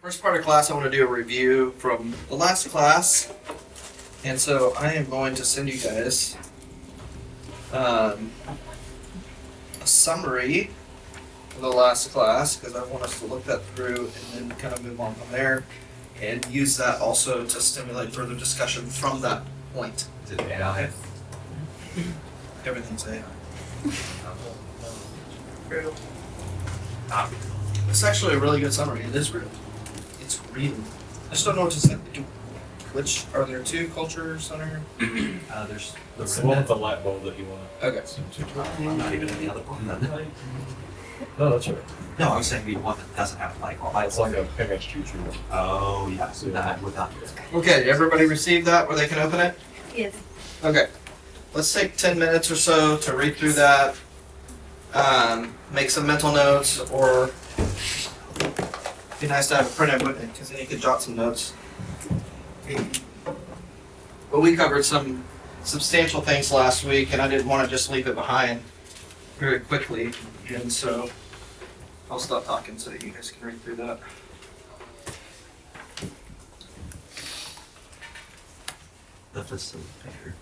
First part of class, I want to do a review from the last class. And so I am going to send you guys a summary of the last class because I want us to look that through and then kind of move on from there and use that also to stimulate further discussion from that point. Is it AI? Everything's AI. Not It's actually a really good summary. It is real. It's real. I just don't know what to say. Which are there two culture center? there's The one with the light bulb that you want Okay. I'm not even in the other one. to. No, that's right. No, I was saying the one that doesn't have like light. It's like a image teacher. Oh yeah, so that without. Okay, everybody received that where they can open it? Yes. Okay. Let's take 10 minutes or so to read through that. Make some mental notes, or it'd be nice to have a printout with it because then you could jot some notes. But we covered some substantial things last week, and I didn't want to just leave it behind very quickly, and so I'll stop talking so that you guys can read through that. The facilitator.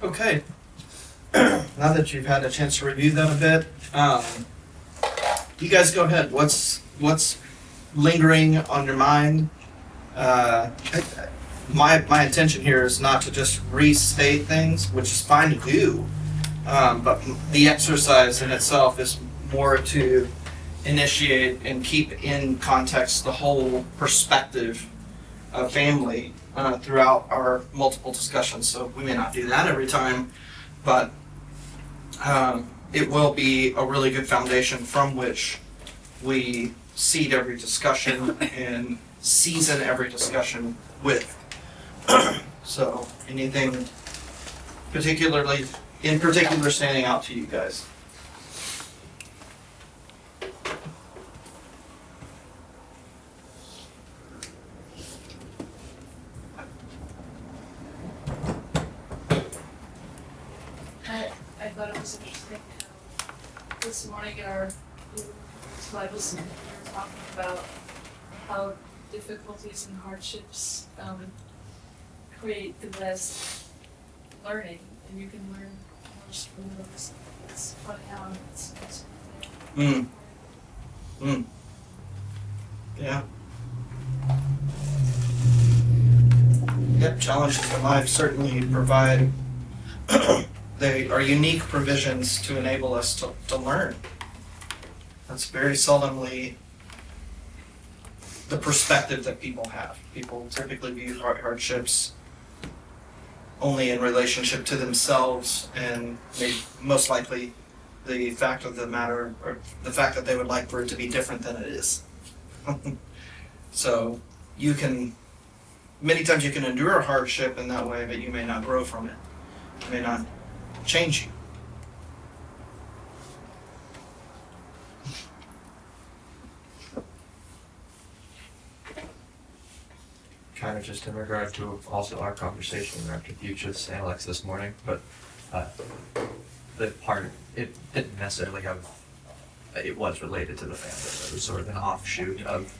Okay. Now that you've had a chance to review that a bit, you guys go ahead. What's lingering on your mind? My intention here is not to just restate things, which is fine to do, but the exercise in itself is more to initiate and keep in context the whole perspective of family throughout our multiple discussions. So we may not do that every time, but it will be a really good foundation from which we seed every discussion and season every discussion with. So anything in particular standing out to you guys? I thought it was interesting how this morning in our Bible study we were talking about how difficulties and hardships create the best learning, and you can learn most from those. It's funny how it's Yeah. Yep, challenges in life certainly provide they are unique provisions to enable us to learn. That's very seldomly the perspective that people have. People typically view hardships only in relationship to themselves, and most likely the fact of the matter, or the fact that they would like for it to be different than it is. So many times you can endure a hardship in that way, but you may not grow from it. It may not change you. Kind of just in regard to also our conversation after Fuchs and Alex this morning, but the part, it didn't necessarily have, it was related to the family. It was sort of an offshoot of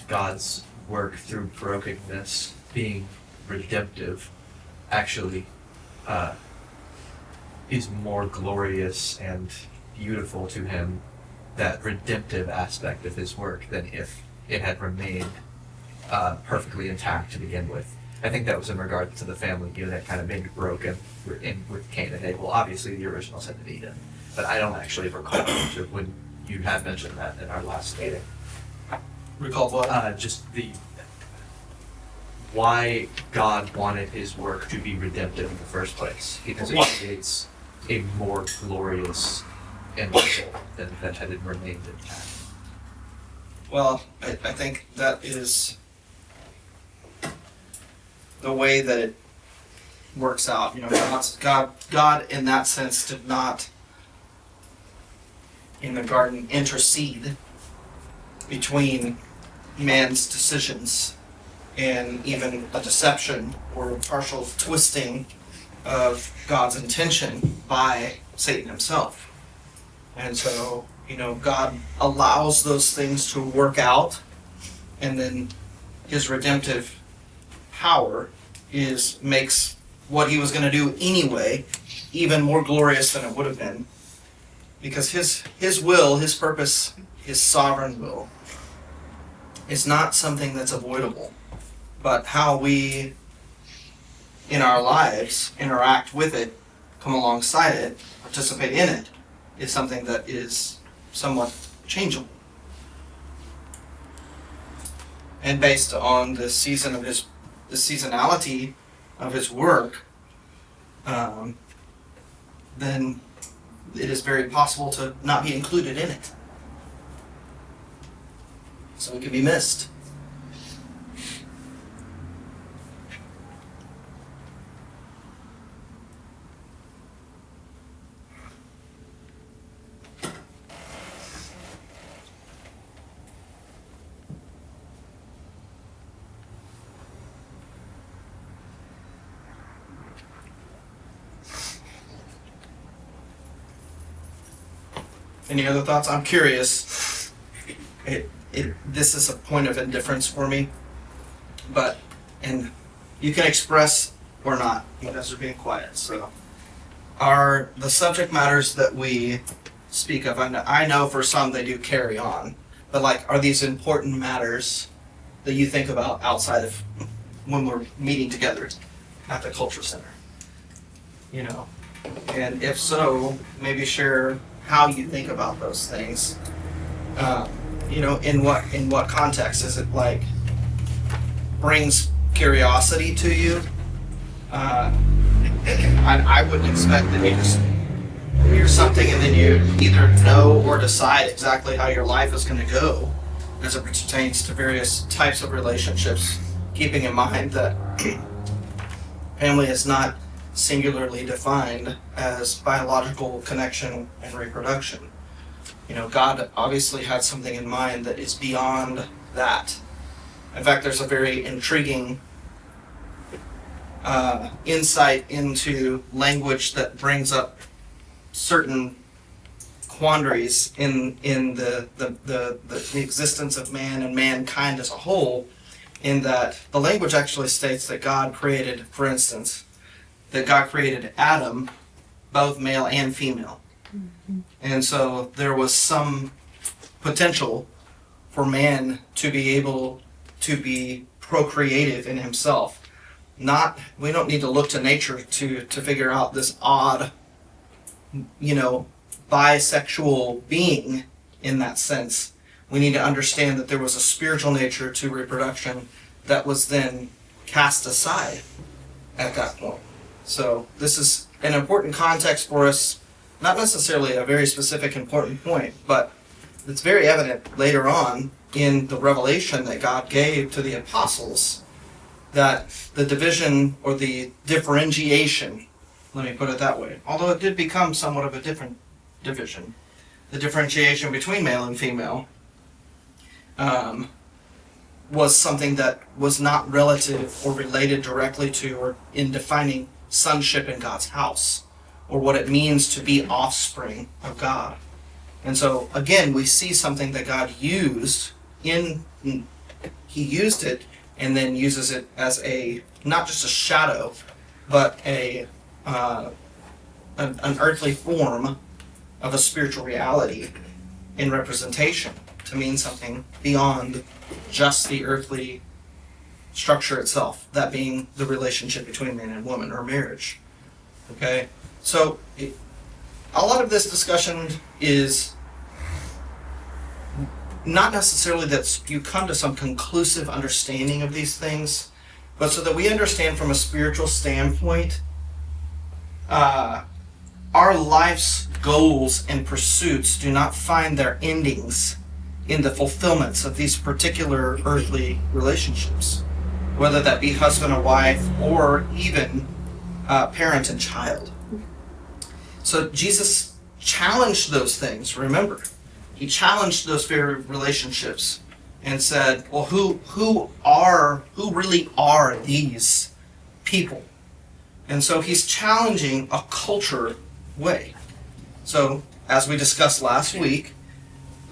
God's work through brokenness being redemptive, actually is more glorious and beautiful to him, that redemptive aspect of his work, than if it had remained perfectly intact to begin with. I think that was in regard to the family unit kind of being broken with Cain and Abel. Obviously, the original sin of Eden, but I don't actually recall much of when you had mentioned that in our last meeting. Recall what? Just the why God wanted His work to be redemptive in the first place, because it creates a more glorious end result than that had remained intact. Well, I think that is the way that it works out. You know, God in that sense did not, in the garden, intercede between man's decisions and even a deception or a partial twisting of God's intention by Satan himself. And so, you know, God allows those things to work out, and then His redemptive power makes what He was going to do anyway even more glorious than it would have been, because His will, His purpose, His sovereign will is not something that's avoidable, but how we in our lives interact with it, come alongside it, participate in it, is something that is somewhat changeable. And based on the seasonality of His work, then it is very possible to not be included in it. So it can be missed. Any other thoughts? I'm curious. This is a point of indifference for me, and you can express or not. You guys are being quiet. So, are the subject matters that we speak of? I know for some they do carry on, but are these important matters that you think about outside of when we're meeting together at the Culture Center? You know, and if so, maybe share how you think about those things. You know, in what context? Is it brings curiosity to you? I wouldn't expect that you just hear something and then you either know or decide exactly how your life is going to go as it pertains to various types of relationships, keeping in mind that family is not singularly defined as biological connection and reproduction. You know, God obviously had something in mind that is beyond that. In fact, there's a very intriguing insight into language that brings up certain quandaries in the existence of man and mankind as a whole, in that the language actually states that God created, for instance, that God created Adam, both male and female. And so there was some potential for man to be able to be procreative in himself. We don't need to look to nature to figure out this odd, you know, bisexual being in that sense. We need to understand that there was a spiritual nature to reproduction that was then cast aside at that point. So this is an important context for us, not necessarily a very specific important point, but it's very evident later on in the revelation that God gave to the apostles, that the division or the differentiation, let me put it that way, although it did become somewhat of a different division, the differentiation between male and female was something that was not relative or related directly to or in defining sonship in God's house, or what it means to be offspring of God. And so again, we see something that God used He used it and then uses it as not just a shadow, but an earthly form of a spiritual reality in representation to mean something beyond just the earthly structure itself, that being the relationship between man and woman or marriage. Okay? So, a lot of this discussion is not necessarily that you come to some conclusive understanding of these things, but so that we understand from a spiritual standpoint, our life's goals and pursuits do not find their endings in the fulfillments of these particular earthly relationships, whether that be husband and wife or even parent and child. So Jesus challenged those things, remember. He challenged those very relationships and said, well, who really are these people? And so he's challenging a culture way. So, as we discussed last week,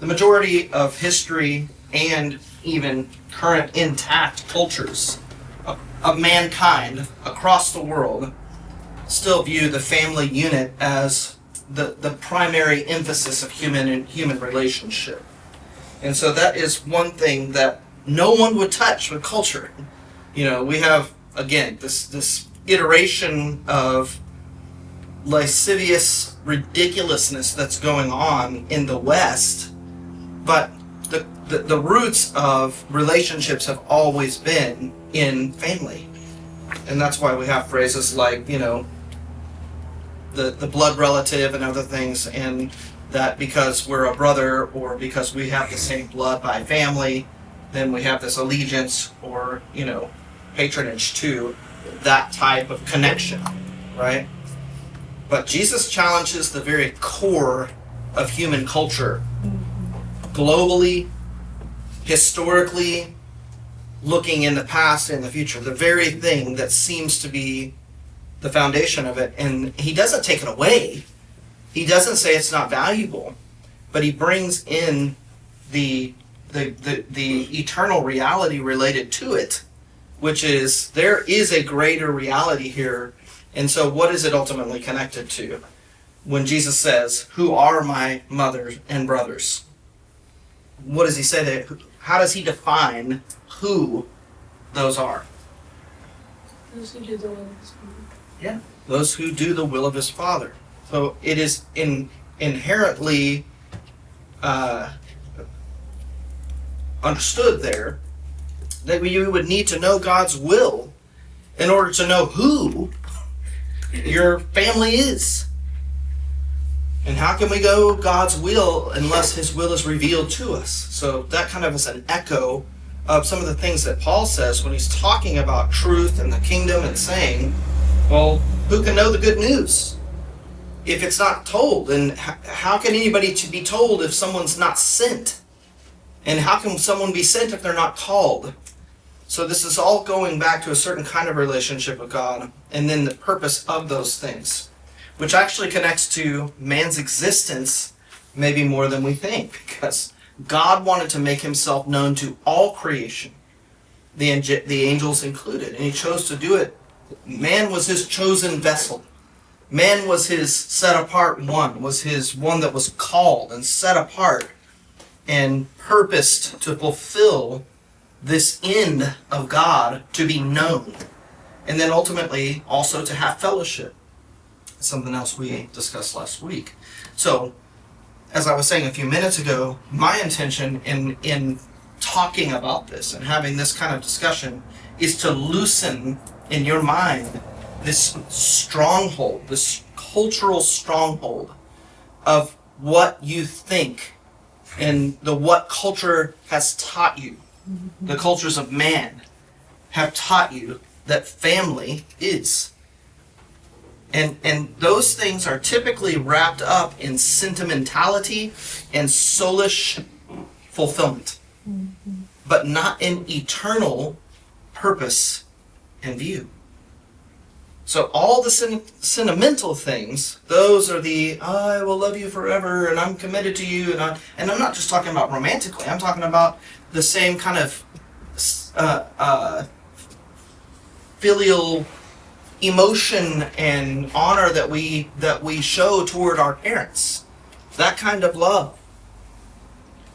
the majority of history and even current intact cultures of mankind across the world still view the family unit as the primary emphasis of human relationship. And so that is one thing that no one would touch with culture. You know, we have, again, this iteration of lascivious ridiculousness that's going on in the West, but the roots of relationships have always been in family. And that's why we have phrases like, you know, the blood relative and other things, and that because we're a brother or because we have the same blood by family, then we have this allegiance or, you know, patronage to that type of connection, right? But Jesus challenges the very core of human culture, globally, historically, looking in the past and the future, the very thing that seems to be the foundation of it. And he doesn't take it away. He doesn't say it's not valuable, but he brings in the eternal reality related to it, which is there is a greater reality here. And so what is it ultimately connected to? When Jesus says, who are my mother and brothers? What does he say there? How does he define who those are? Those who do the will of his Father. Yeah, those who do the will of his Father. So it is inherently understood there that you would need to know God's will in order to know who your family is. And how can we go God's will unless his will is revealed to us? So that kind of is an echo of some of the things that Paul says when he's talking about truth and the kingdom and saying, well, who can know the good news if it's not told? And how can anybody be told if someone's not sent? And how can someone be sent if they're not called? So this is all going back to a certain kind of relationship with God, and then the purpose of those things, which actually connects to man's existence maybe more than we think, because God wanted to make himself known to all creation, the angels included, and he chose to do it. Man was his chosen vessel. Man was his set apart one, was his one that was called and set apart and purposed to fulfill this end of God to be known. And then ultimately also to have fellowship. Something else we discussed last week. So, as I was saying a few minutes ago, my intention in talking about this and having this kind of discussion is to loosen in your mind this stronghold, this cultural stronghold of what you think and what culture has taught you. The cultures of man have taught you that family is. And those things are typically wrapped up in sentimentality and soulish fulfillment, but not in eternal purpose and view. So all the sentimental things, those are the, I will love you forever and I'm committed to you. And I'm not just talking about romantically, I'm talking about the same kind of filial emotion and honor that we show toward our parents. That kind of love.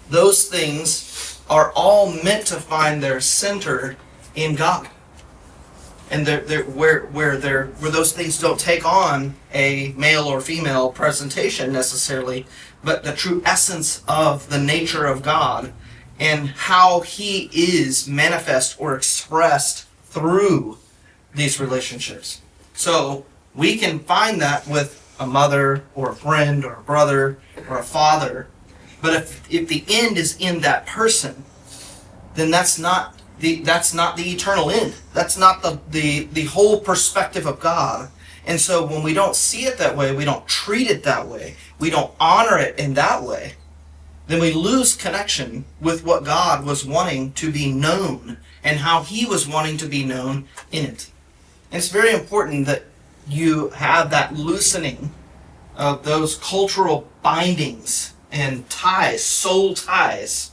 Those things are all meant to find their center in God. And where those things don't take on a male or female presentation necessarily, but the true essence of the nature of God and how he is manifest or expressed through these relationships. So we can find that with a mother or a friend or a brother or a father, but if the end is in that person, then that's not the eternal end. That's not the whole perspective of God. And so when we don't see it that way, we don't treat it that way, we don't honor it in that way, then we lose connection with what God was wanting to be known and how he was wanting to be known in it. And it's very important that you have that loosening of those cultural bindings and ties, soul ties.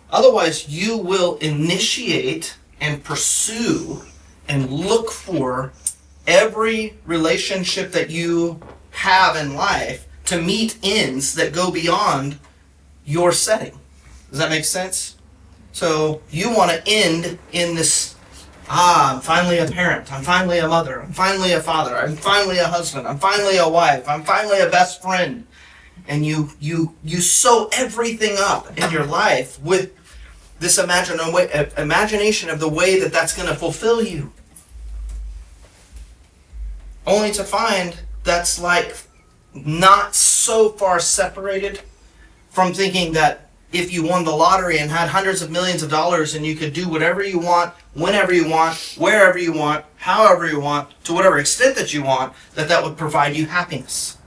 Otherwise, you will initiate and pursue and look for every relationship that you have in life to meet ends that go beyond your setting. Does that make sense? So you want to end in this, I'm finally a parent, I'm finally a mother, I'm finally a father, I'm finally a husband, I'm finally a wife, I'm finally a best friend. And you sew everything up in your life with this imagination of the way that that's going to fulfill you. Only to find that's like not so far separated from thinking that if you won the lottery and had hundreds of millions of dollars and you could do whatever you want, whenever you want, wherever you want, however you want, to whatever extent that you want, that would provide you happiness.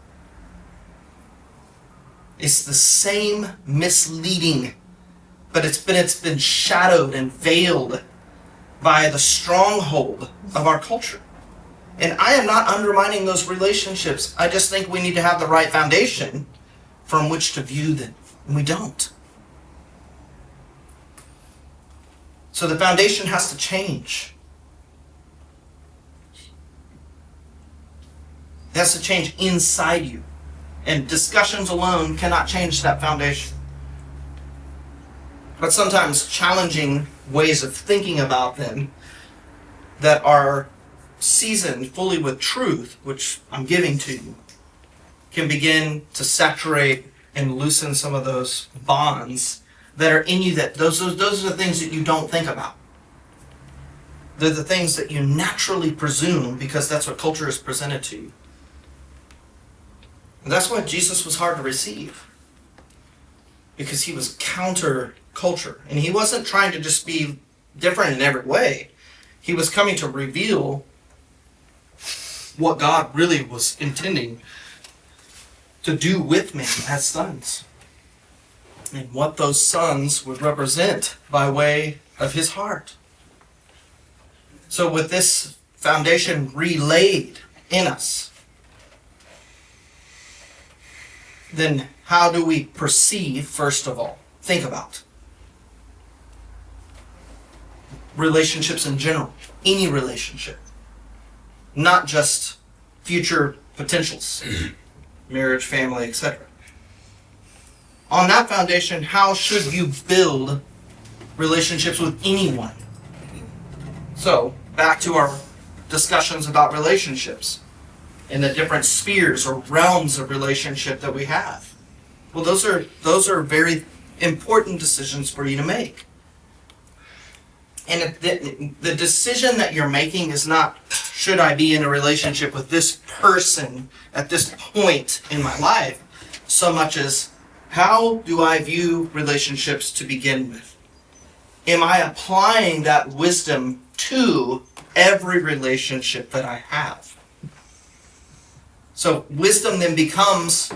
It's the same misleading, but it's been shadowed and veiled by the stronghold of our culture. And I am not undermining those relationships. I just think we need to have the right foundation from which to view them. And we don't. So the foundation has to change. It has to change inside you. And discussions alone cannot change that foundation. But sometimes challenging ways of thinking about them that are seasoned fully with truth, which I'm giving to you, can begin to saturate and loosen some of those bonds that are in you. That those are the things that you don't think about. They're the things that you naturally presume because that's what culture has presented to you. And that's why Jesus was hard to receive. Because he was counter-culture. And he wasn't trying to just be different in every way. He was coming to reveal what God really was intending to do with man as sons. And what those sons would represent by way of his heart. So with this foundation relayed in us, then how do we perceive, first of all? Think about relationships in general. Any relationship. Not just future potentials. Marriage, family, etc. On that foundation, how should you build relationships with anyone? So, back to our discussions about relationships. In the different spheres or realms of relationship that we have. Well, those are very important decisions for you to make. And the decision that you're making is not, should I be in a relationship with this person at this point in my life, so much as, how do I view relationships to begin with? Am I applying that wisdom to every relationship that I have? So wisdom then becomes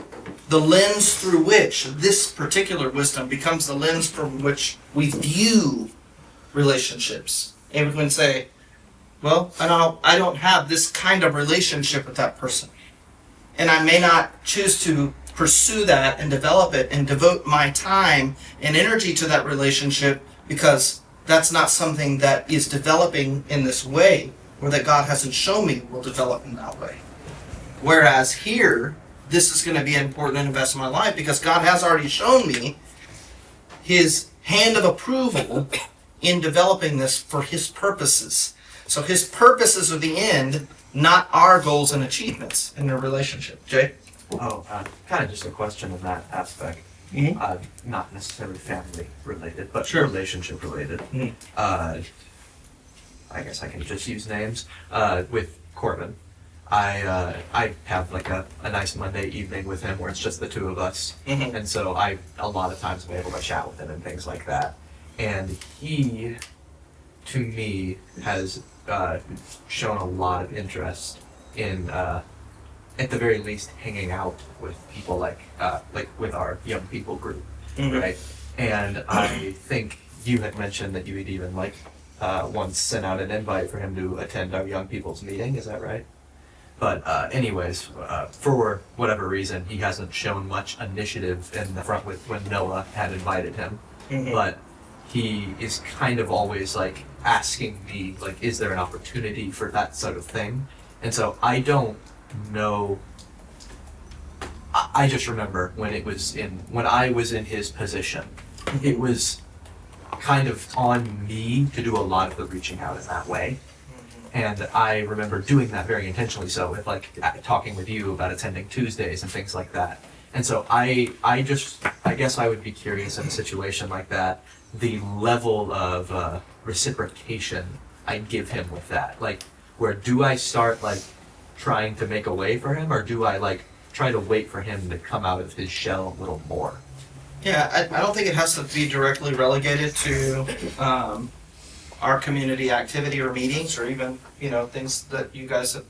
the lens through which, this particular wisdom becomes the lens from which we view relationships. And we can say, well, I don't have this kind of relationship with that person. And I may not choose to pursue that and develop it and devote my time and energy to that relationship because that's not something that is developing in this way or that God hasn't shown me will develop in that way. Whereas here, this is going to be an important investment in my life because God has already shown me his hand of approval in developing this for his purposes. So his purposes are the end, not our goals and achievements in a relationship. Jay? Oh, kind of just a question in that aspect. Mhm. Not necessarily family related, but Sure. relationship related. Mhm. I guess I can just use names. With Corbin, I have like a nice Monday evening with him where it's just the two of us, Mhm. and so a lot of times I'm able to chat with him and things like that. And he, to me, has shown a lot of interest in, at the very least, hanging out with people like with our young people group, Mhm. right? And I think you had mentioned that you had even once sent out an invite for him to attend our young people's meeting. Is that right? But anyways, for whatever reason, he hasn't shown much initiative in the front with when Noah had invited him. Mhm. But he is kind of always like asking me, like, is there an opportunity for that sort of thing? And so I don't know. I just remember when I was in his position, it was kind of on me to do a lot of the reaching out in that way. And I remember doing that very intentionally, so with talking with you about attending Tuesdays and things like that. And so I guess I would be curious in a situation like that, the level of reciprocation I'd give him with that. Like, where do I start trying to make a way for him, or do I try to wait for him to come out of his shell a little more? Yeah, I don't think it has to be directly relegated to our community activity or meetings, or even things that you guys have,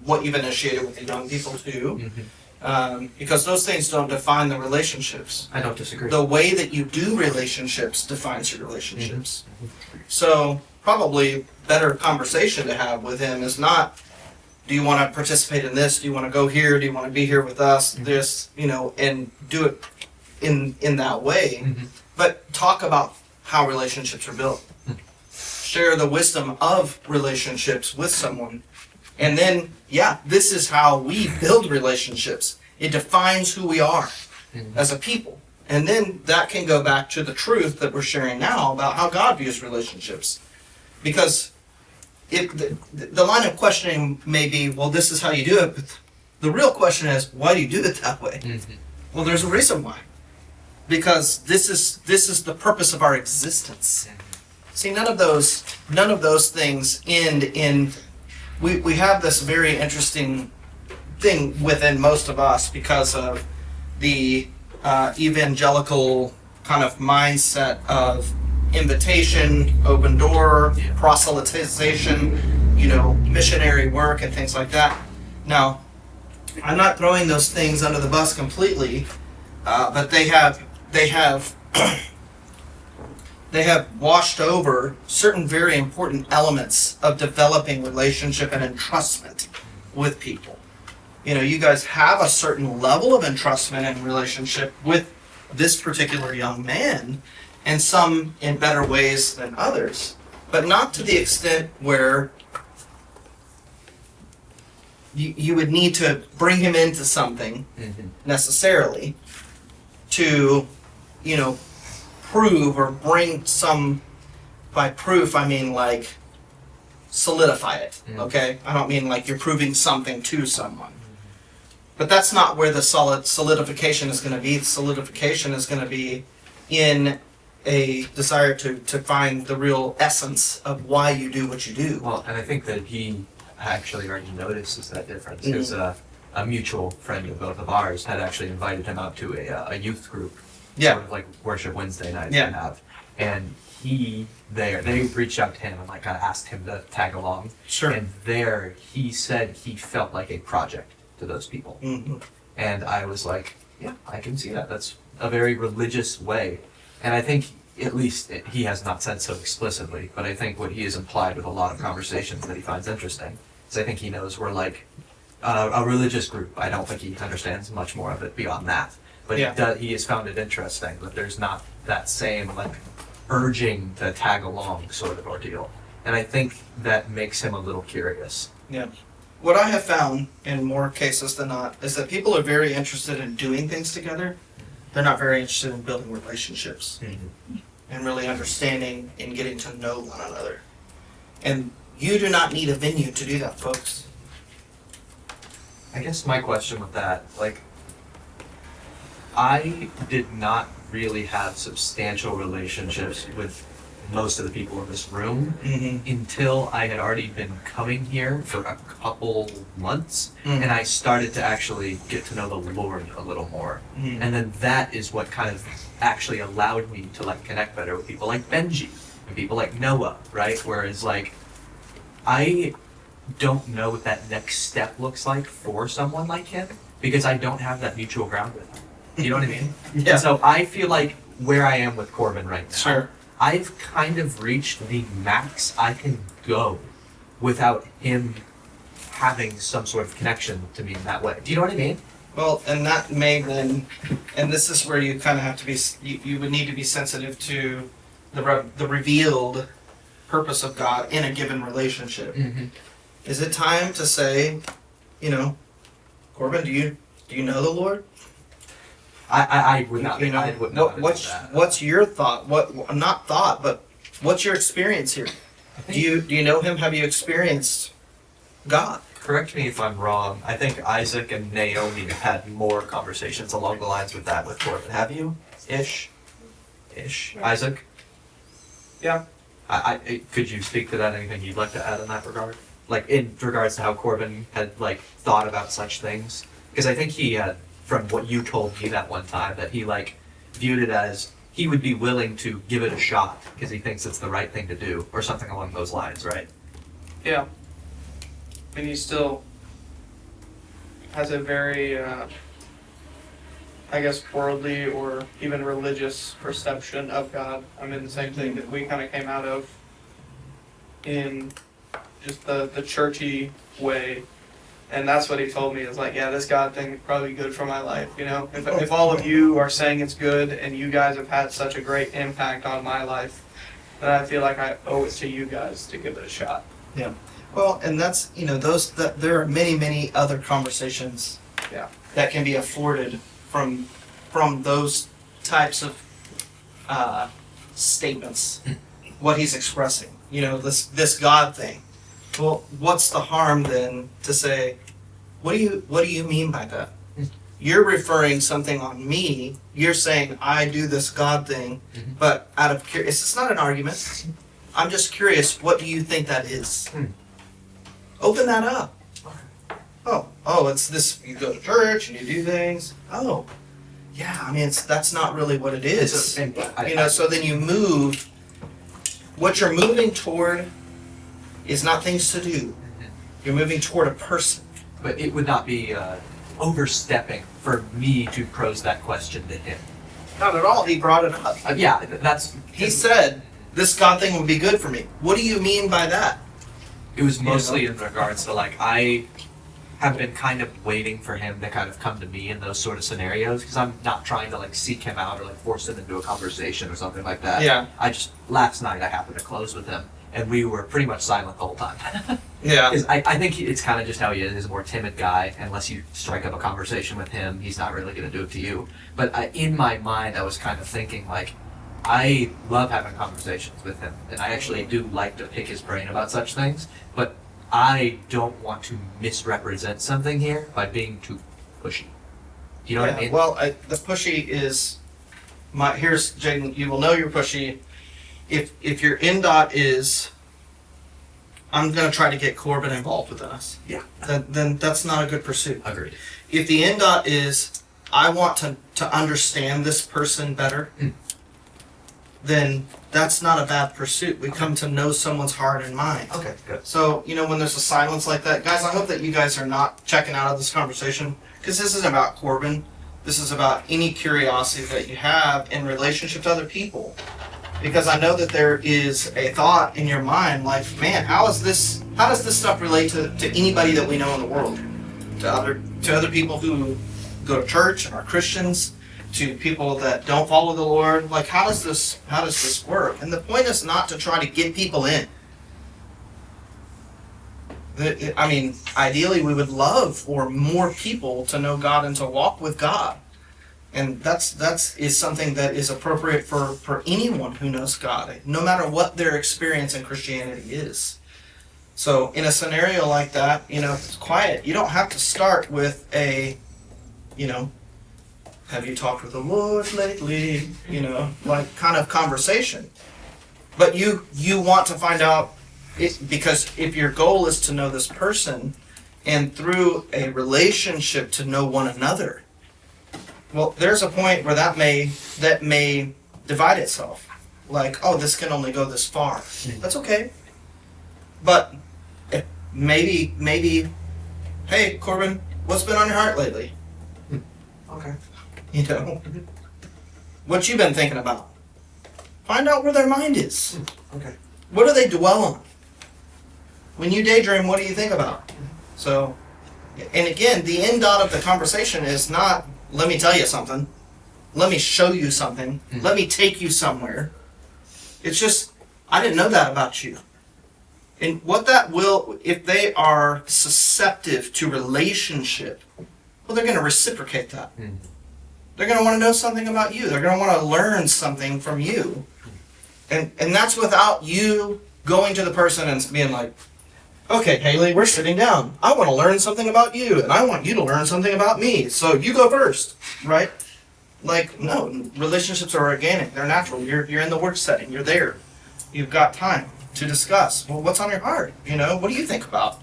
what you've initiated with the young people too, because those things don't define the relationships. I don't disagree. The way that you do relationships defines your relationships. So probably better conversation to have with him is not, do you want to participate in this? Do you want to go here? Do you want to be here with us? This, and do it in that way. But talk about how relationships are built. Share the wisdom of relationships with someone. And then, this is how we build relationships. It defines who we are as a people. And then that can go back to the truth that we're sharing now about how God views relationships. Because the line of questioning may be, well, this is how you do it. But the real question is, why do you do it that way? Well, there's a reason why. Because this is the purpose of our existence. See, none of those things end in. We have this very interesting thing within most of us because of the evangelical kind of mindset of invitation, open door, proselytization, missionary work and things like that. Now, I'm not throwing those things under the bus completely, but they have washed over certain very important elements of developing relationship and entrustment with people. You guys have a certain level of entrustment and relationship with this particular young man, and some in better ways than others, but not to the extent where you would need to bring him into something necessarily to, prove or bring some, by proof I mean solidify it, okay? I don't mean you're proving something to someone. But that's not where the solidification is going to be. The solidification is going to be in a desire to find the real essence of why you do what you do. Well, and I think that he actually already notices that difference, because a mutual friend of both of ours had actually invited him out to a youth group, sort of like Worship Wednesday nights they have. And they reached out to him and kind of asked him to tag along. Sure. And there he said he felt like a project to those people. And I was like, yeah, I can see that. That's a very religious way. And I think, at least he has not said so explicitly, but I think what he has implied with a lot of conversations that he finds interesting is I think he knows we're a religious group. I don't think he understands much more of it beyond that. But he has found it interesting that there's not that same urging to tag along sort of ordeal. And I think that makes him a little curious. Yeah. What I have found in more cases than not is that people are very interested in doing things together. They're not very interested in building relationships. and really understanding and getting to know one another. And you do not need a venue to do that, folks. I guess my question with that, like, I did not really have substantial relationships with most of the people in this room Mm-hmm. until I had already been coming here for a couple months, Mm. and I started to actually get to know the Lord a little more. Mm. And then that is what kind of actually allowed me to like connect better with people like Benji and people like Noah, right? Whereas like I don't know what that next step looks like for someone like him because I don't have that mutual ground with him. You know what I mean? Yeah. And so I feel like where I am with Corbin right now, Sure. I've kind of reached the max I can go without him having some sort of connection to me in that way. Do you know what I mean? Well, and that may then, and this is where you kind of have to be, you would need to be sensitive to the revealed purpose of God in a given relationship. Mm-hmm. Is it time to say, you know, Corbin, do you know the Lord? I would not. You know, I would not do that. what's your thought? What not thought, but what's your experience here? I Do think, you know Him? Have you experienced God? correct me if I'm wrong. I think Isaac and Naomi had more conversations along the lines with that with Corbin. Have you? Ish. Yeah. Isaac. Yeah. Could you speak to that? Anything you'd like to add in that regard? Like in regards to how Corbin had like thought about such things? Because I think he had, from what you told me that one time, that he like viewed it as he would be willing to give it a shot because he thinks it's the right thing to do or something along those lines, right? Yeah. And he still has a very, I guess, worldly or even religious perception of God. I mean, the same thing that we kind of came out of in just the churchy way. And that's what he told me, is like, yeah, this God thing is probably good for my life, you know? If all of you are saying it's good and you guys have had such a great impact on my life, then I feel like I owe it to you guys to give it a shot. Well, and that's, you know, there are many other conversations Yeah. that can be afforded from those types of statements. What he's expressing, you know, this God thing. Well, what's the harm then to say, what do you mean by that? You're referring something on me. You're saying I do this God thing, Mhm. but out of curious, it's not an argument. I'm just curious. What do you think that is? Open that up. Oh, it's this. You go to church and you do things. Oh, yeah. I mean, that's not really what it is. You know. So then you move. What you're moving toward is not things to do. You're moving toward a person. But it would not be overstepping for me to pose that question to him. Not at all. He brought it up. Yeah, that's. He said, "This God thing would be good for me." What do you mean by that? It was mostly in regards to like I have been kind of waiting for him to kind of come to me in those sort of scenarios because I'm not trying to like seek him out or like force him into a conversation or something like that. Yeah. I just last night I happened to close with him and we were pretty much silent the whole time. Yeah. 'Cause I think it's kind of just how he is. He's a more timid guy. Unless you strike up a conversation with him, he's not really going to do it to you. But in my mind, I was kind of thinking like, I love having conversations with him, and I actually do like to pick his brain about such things. But I don't want to misrepresent something here by being too pushy. Do you know what I mean? Well, the pushy is here's Jaden. You will know you're pushy if your end dot is, I'm going to try to get Corbin involved with us. Yeah. Then that's not a good pursuit. Agreed. If the end dot is, I want to understand this person better, then that's not a bad pursuit. We come to know someone's heart and mind. Okay, good. So, you know, when there's a silence like that, guys, I hope that you guys are not checking out of this conversation, because this isn't about Corbin. This is about any curiosity that you have in relationship to other people. Because I know that there is a thought in your mind like, man, how does this stuff relate to anybody that we know in the world? To other people who go to church and are Christians, to people that don't follow the Lord. Like, how does this work? And the point is not to try to get people in. I mean, ideally we would love for more people to know God and to walk with God. And that's is something that is appropriate for anyone who knows God, no matter what their experience in Christianity is. So in a scenario like that, it's quiet. You don't have to start with a, have you talked with the Lord lately? Like kind of conversation. But you want to find out, because if your goal is to know this person and through a relationship to know one another, well, there's a point where that may divide itself. Like, oh, this can only go this far. That's okay. But maybe, hey, Corbin, what's been on your heart lately? Okay. What you been thinking about? Find out where their mind is. Okay. What do they dwell on? When you daydream, what do you think about? So, and again, the end dot of the conversation is not, let me tell you something. Let me show you something. Let me take you somewhere. It's just, I didn't know that about you. And what that will, if they are susceptible to relationship, well, they're going to reciprocate that. They're going to want to know something about you. They're going to want to learn something from you. And that's without you going to the person and being like, okay, Haley, we're sitting down. I want to learn something about you, and I want you to learn something about me. So you go first, right? Like, no, relationships are organic. They're natural. You're in the work setting. You're there. You've got time to discuss. Well, what's on your heart? What do you think about?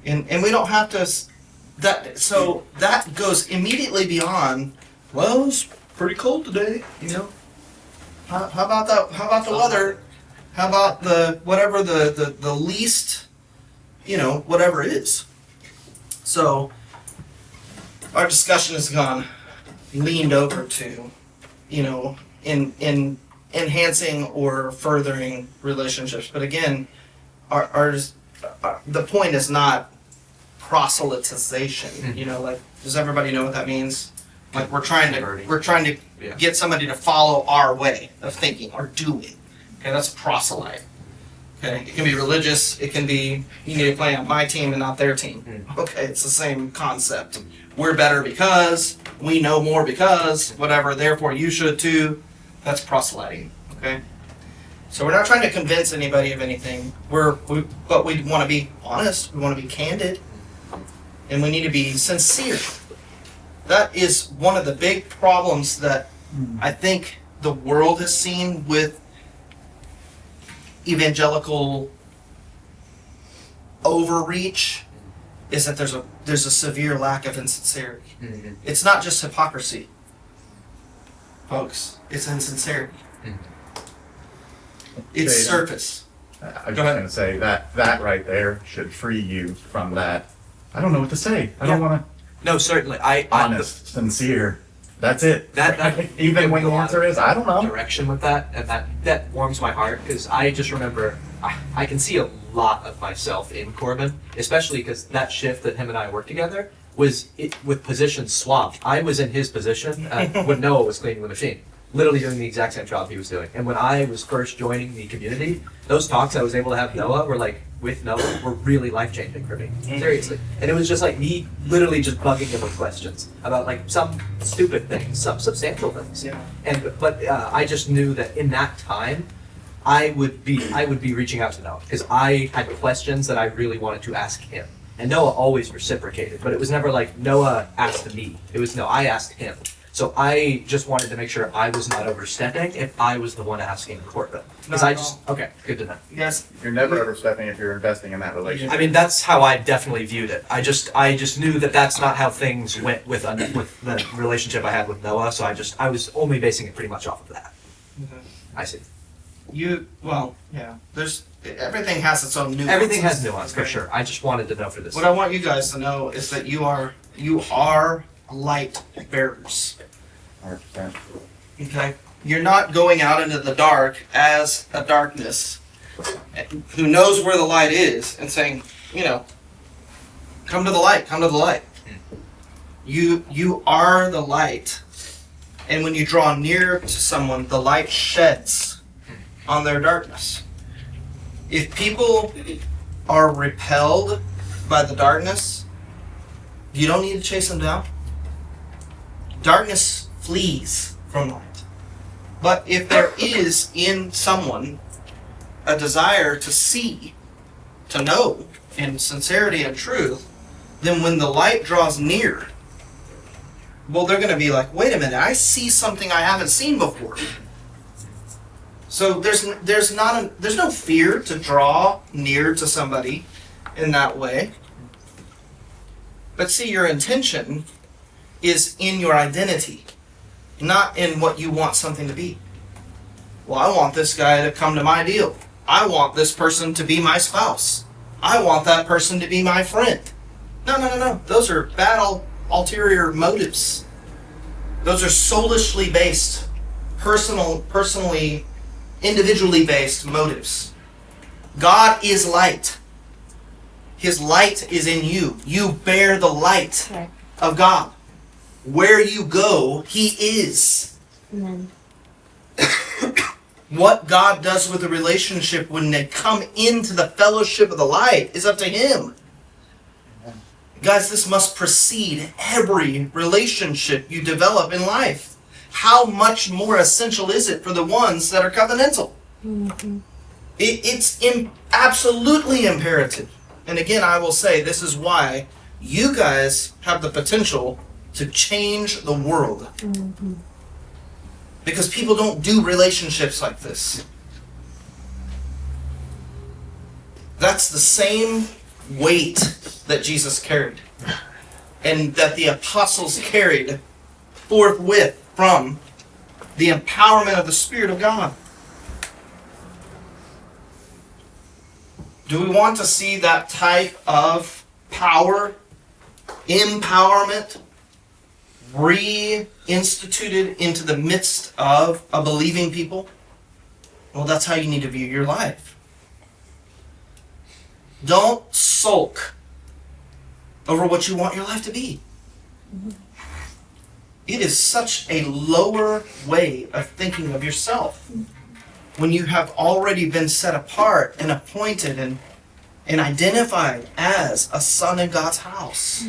And we don't have to. So that goes immediately beyond. Well, it's pretty cold today. How about that? How about the weather? How about the whatever the least, whatever it is. So our discussion has leaned over to, in enhancing or furthering relationships. But again, the point is not proselytization. Like, does everybody know what that means? Like we're trying to get somebody to follow our way of thinking or doing. Okay, that's a proselyte. Okay, it can be religious. It can be you need to play on my team and not their team. Okay, it's the same concept. We're better because we know more because whatever. Therefore, you should too. That's proselyting. Okay, so we're not trying to convince anybody of anything. But we want to be honest. We want to be candid, and we need to be sincere. That is one of the big problems that I think the world has seen with evangelical overreach, is that there's a severe lack of insincerity. It's not just hypocrisy, folks. It's insincerity. It's Jay, surface. I was just going to say that right there should free you from that. I don't know what to say. I don't want to. No, certainly. Honest, sincere. That's it. That Even when the answer is, I don't know. direction with that, and that warms my heart because I just remember I can see a lot of myself in Corbin, especially because that shift that him and I worked together was with positions swapped. I was in his position when Noah was cleaning the machine, literally doing the exact same job he was doing. And when I was first joining the community, those talks I was able to have with Noah were really life-changing for me. Seriously. And it was just like me literally just bugging him with questions about like some stupid things, some substantial things. Yeah. But I just knew that in that time, I would be reaching out to Noah because I had questions that I really wanted to ask him. And Noah always reciprocated, but it was never like Noah asked me. It was I asked him. So I just wanted to make sure I was not overstepping if I was the one asking Corbin. Because okay, good to know. Yes. You're never overstepping if you're investing in that relationship. I mean, that's how I definitely viewed it. I just knew that that's not how things went with the relationship I had with Noah. So I was only basing it pretty much off of that. Okay. I see. There's everything has its own nuance. Everything has nuance for sure. I just wanted to know for this. What I want you guys to know is that you are light bearers. 100%. Okay? You're not going out into the dark as a darkness who knows where the light is and saying, come to the light, come to the light. You are the light. And when you draw near to someone, the light sheds on their darkness. If people are repelled by the darkness, you don't need to chase them down. Darkness flees from light. But if there is in someone a desire to see, to know, in sincerity and truth, then when the light draws near, well, they're going to be like, wait a minute, I see something I haven't seen before. So there's no fear to draw near to somebody in that way. But see, your intention is in your identity, not in what you want something to be. Well, I want this guy to come to my deal. I want this person to be my spouse. I want that person to be my friend. No. Those are bad ulterior motives. Those are soulishly based, personally, individually based motives. God is light. His light is in you. You bear the light of God. Where you go, He is. Amen. What God does with a relationship when they come into the fellowship of the light is up to Him. Guys, this must precede every relationship you develop in life. How much more essential is it for the ones that are covenantal? Mm-hmm. It's absolutely imperative. And again, I will say, this is why you guys have the potential to change the world. Mm-hmm. Because people don't do relationships like this. That's the same weight that Jesus carried. And that the apostles carried forthwith from the empowerment of the Spirit of God. Do we want to see that type of power, empowerment, reinstituted into the midst of a believing people? Well, that's how you need to view your life. Don't sulk over what you want your life to be. It is such a lower way of thinking of yourself when you have already been set apart and appointed and identified as a son in God's house.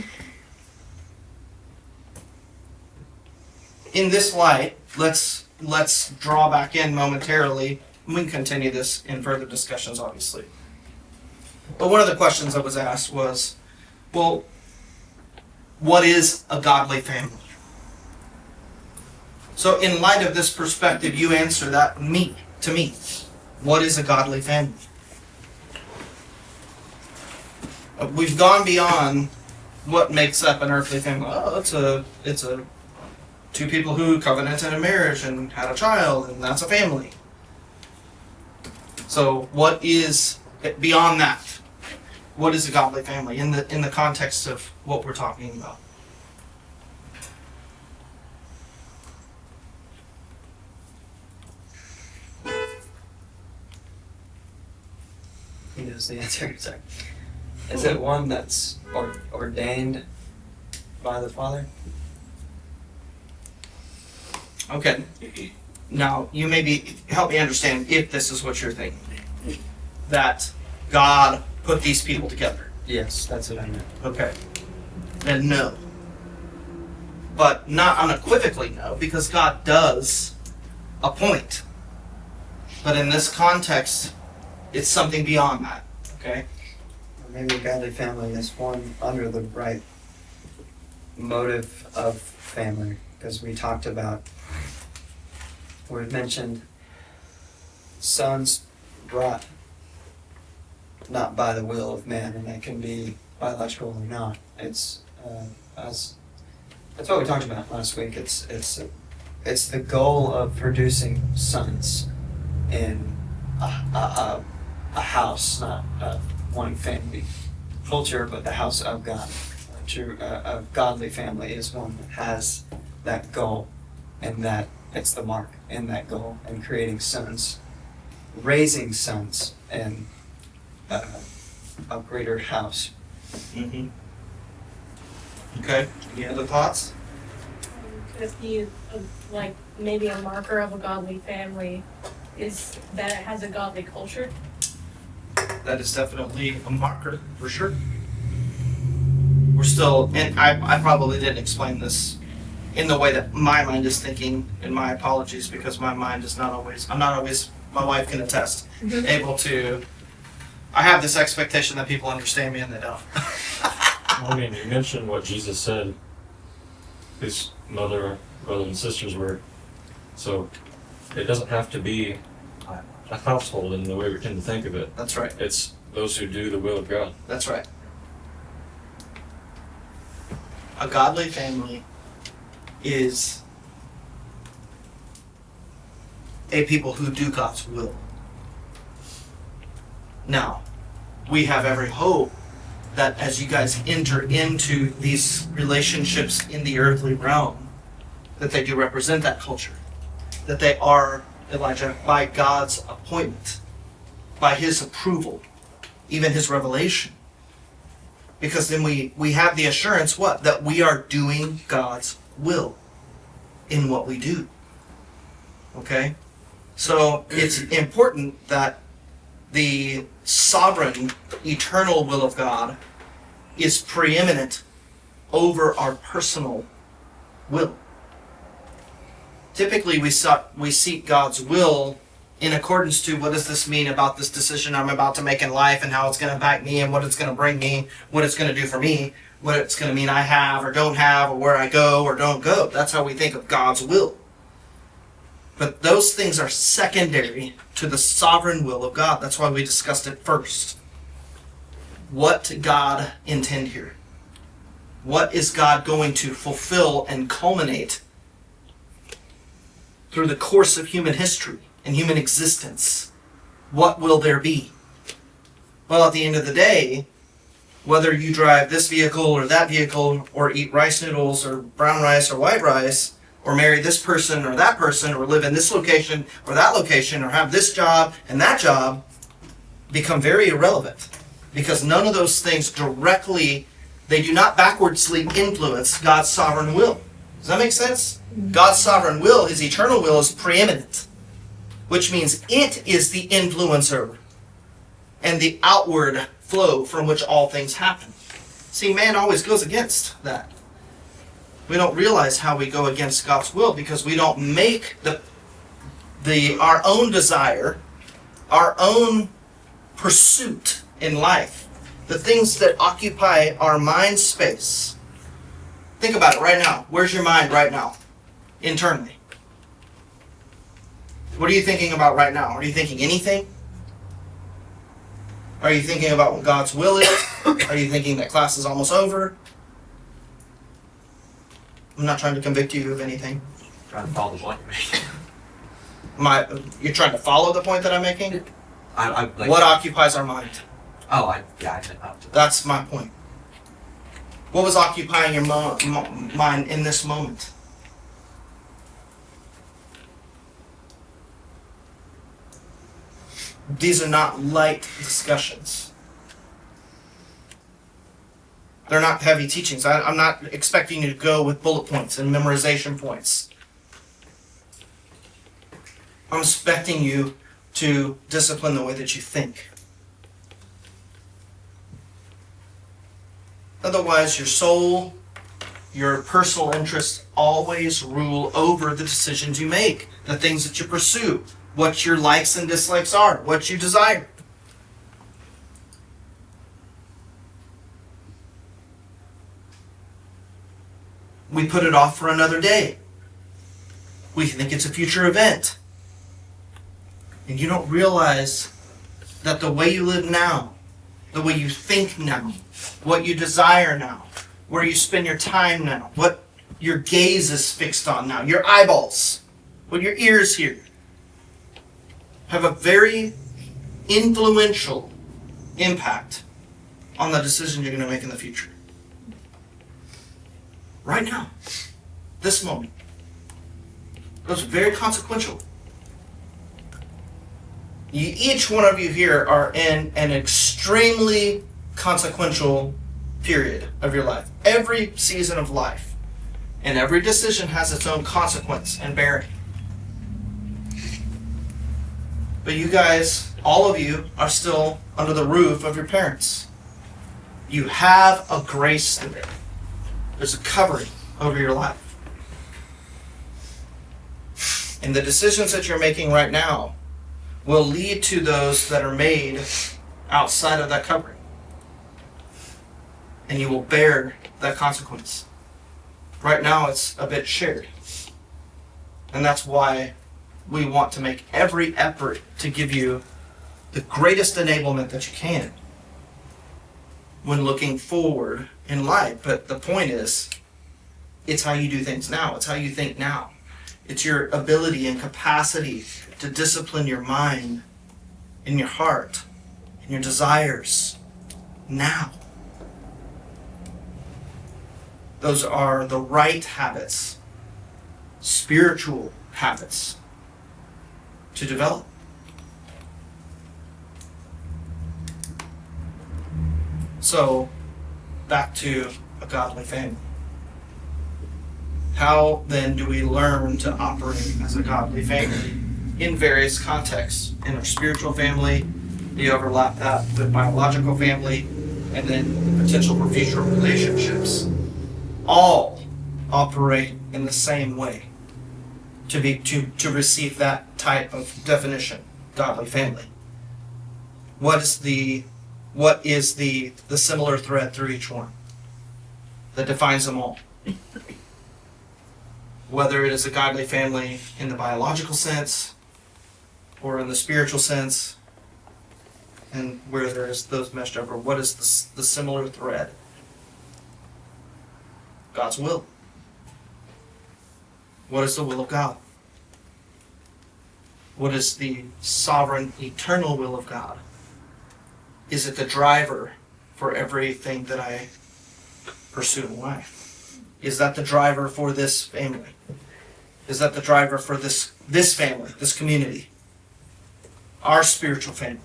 In this light, let's draw back in momentarily. We can continue this in further discussions, obviously. But one of the questions that was asked was, well, what is a godly family? So in light of this perspective, you answer that to me. What is a godly family? We've gone beyond what makes up an earthly family. Oh, it's a two people who covenanted in marriage and had a child, and that's a family. So what is beyond that? What is a godly family in the context of what we're talking about? He knows the answer. Sorry. Is it one that's ordained by the Father? Okay. Now, you maybe help me understand if this is what you're thinking. That God put these people together. Yes, that's what I meant. Okay. Then no. But not unequivocally no, because God does appoint. But in this context, it's something beyond that. Okay? Or maybe a godly family is one under the right motive of family, because we mentioned sons brought not by the will of man, and that can be biological or not. That's what we talked about last week. It's the goal of producing sons in a house, not one family culture, but the house of God. A godly family is one that has that goal, and that it's the mark in that goal, and creating sons, raising sons in a greater house. Mm-hmm. Okay. Any other thoughts? Could it be like maybe a marker of a godly family is that it has a godly culture? That is definitely a marker, for sure. We're still, and I probably didn't explain this in the way that my mind is thinking, and my apologies because my mind is not always, my wife can attest, able to, I have this expectation that people understand me and they don't. I mean, you mentioned what Jesus said his mother, brothers, and sisters were. So it doesn't have to be a household in the way we tend to think of it. That's right. It's those who do the will of God. That's right. A godly family is a people who do God's will. Now, we have every hope that as you guys enter into these relationships in the earthly realm, that they do represent that culture. That they are, Elijah, by God's appointment, by his approval, even his revelation. Because then we have the assurance, what? That we are doing God's will in what we do. Okay? So it's important that the sovereign, eternal will of God is preeminent over our personal will. Typically, we seek God's will in accordance to what does this mean about this decision I'm about to make in life and how it's going to impact me and what it's going to bring me, what it's going to do for me, what it's going to mean I have or don't have or where I go or don't go. That's how we think of God's will. But those things are secondary to the sovereign will of God. That's why we discussed it first. What did God intend here? What is God going to fulfill and culminate through the course of human history and human existence? What will there be? Well, at the end of the day, whether you drive this vehicle or that vehicle, or eat rice noodles or brown rice or white rice, or marry this person or that person, or live in this location or that location, or have this job and that job, become very irrelevant. Because none of those things directly, they do not backwardsly influence God's sovereign will. Does that make sense? God's sovereign will, his eternal will, is preeminent, which means it is the influencer and the outward flow from which all things happen. See, man always goes against that. We don't realize how we go against God's will because we don't make our own desire, our own pursuit in life, the things that occupy our mind space. Think about it right now. Where's your mind right now? Internally. What are you thinking about right now? Are you thinking anything? Are you thinking about what God's will is? Are you thinking that class is almost over? I'm not trying to convict you of anything. Trying to follow the point you're making. You're trying to follow the point that I'm making? I like. What occupies our mind? Oh, I meant up to that. That's my point. What was occupying your mind in this moment? These are not light discussions. They're not heavy teachings. I'm not expecting you to go with bullet points and memorization points. I'm expecting you to discipline the way that you think. Otherwise, your soul, your personal interests always rule over the decisions you make, the things that you pursue, what your likes and dislikes are, what you desire. We put it off for another day. We think it's a future event. And you don't realize that the way you live now, the way you think now, what you desire now, where you spend your time now, what your gaze is fixed on now, your eyeballs, what your ears hear, have a very influential impact on the decision you're going to make in the future. Right now, this moment. Those are very consequential. Each one of you here are in an extremely consequential period of your life. Every season of life. And every decision has its own consequence and bearing. But you guys, all of you, are still under the roof of your parents. You have a grace there. There's a covering over your life. And the decisions that you're making right now will lead to those that are made outside of that covering. And you will bear that consequence. Right now it's a bit shared. And that's why we want to make every effort to give you the greatest enablement that you can when looking forward in life. But the point is, it's how you do things now. It's how you think now. It's your ability and capacity to discipline your mind and your heart and your desires now. Those are the right habits, spiritual habits to develop. So, back to a godly family. How then do we learn to operate as a godly family in various contexts? In our spiritual family, you overlap that with biological family, and then the potential for future relationships. All operate in the same way to receive that type of definition, godly family. What is the similar thread through each one that defines them all? Whether it is a godly family in the biological sense or in the spiritual sense, and where there is those meshed over, what is the similar thread? God's will. What is the will of God? What is the sovereign, eternal will of God? Is it the driver for everything that I pursue in life? Is that the driver for this family? Is that the driver for this family, this community? Our spiritual family?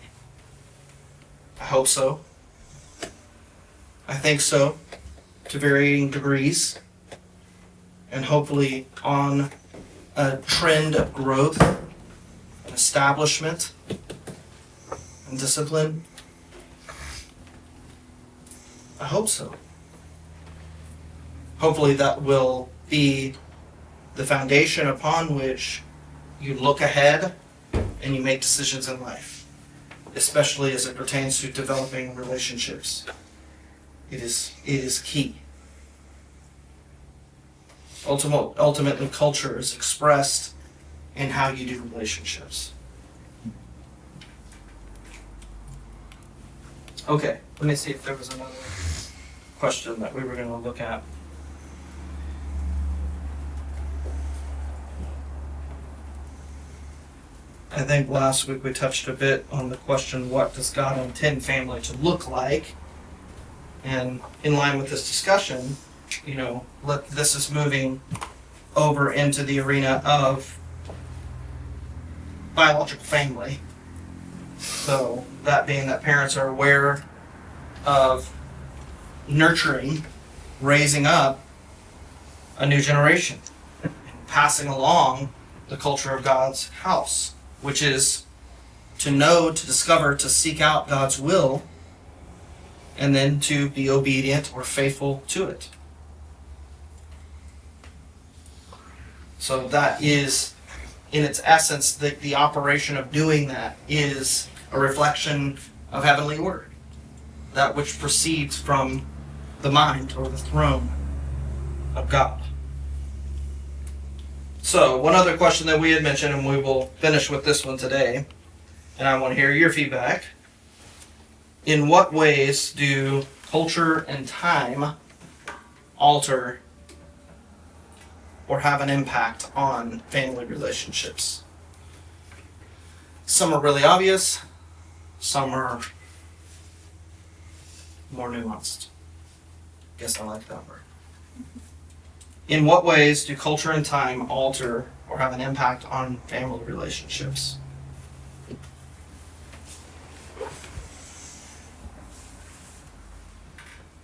I hope so. I think so, to varying degrees. And hopefully on a trend of growth, establishment, and discipline. I hope so. Hopefully that will be the foundation upon which you look ahead and you make decisions in life, especially as it pertains to developing relationships. It is key. Ultimately, culture is expressed in how you do relationships. Okay, let me see if there was another question that we were going to look at. I think last week we touched a bit on the question, what does God intend family to look like? And in line with this discussion, this is moving over into the arena of biological family. So that being that parents are aware of nurturing, raising up a new generation, and passing along the culture of God's house, which is to know, to discover, to seek out God's will, and then to be obedient or faithful to it. So that is, in its essence, the operation of doing that is a reflection of heavenly order, that which proceeds from the mind or the throne of God. So, one other question that we had mentioned, and we will finish with this one today, and I want to hear your feedback. In what ways do culture and time alter or have an impact on family relationships? Some are really obvious, some are more nuanced. Guess I like that word. In what ways do culture and time alter or have an impact on family relationships?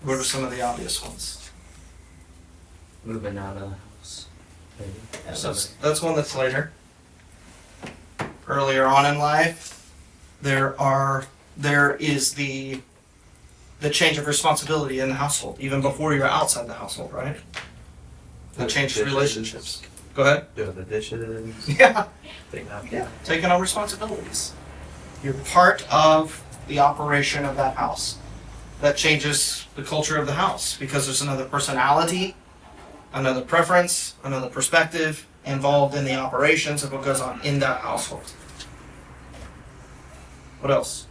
What are some of the obvious ones? Moving out of the house. Maybe. Yeah, that's one that's later. Earlier on in life, there is the change of responsibility in the household, even before you're outside the household, right? That changes relationships. Go Go ahead. Doing the dishes, Yeah. thing that. Yeah. Taking on responsibilities. You're part of the operation of that house. That changes the culture of the house because there's another personality, another preference, another perspective involved in the operations of what goes on in that household. What else?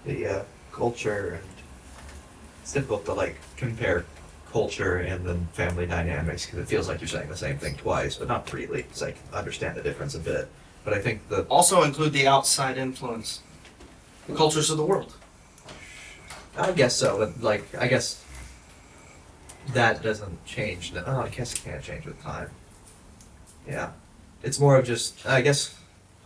The culture, and it's difficult to like compare culture and then family dynamics because it feels like you're saying the same thing twice, but not really. It's like understand the difference a bit. But I think the Also include the outside influence, the cultures of the world. I guess so, but like I guess that doesn't change. Oh, I guess it can't change with time. Yeah, it's more of just I guess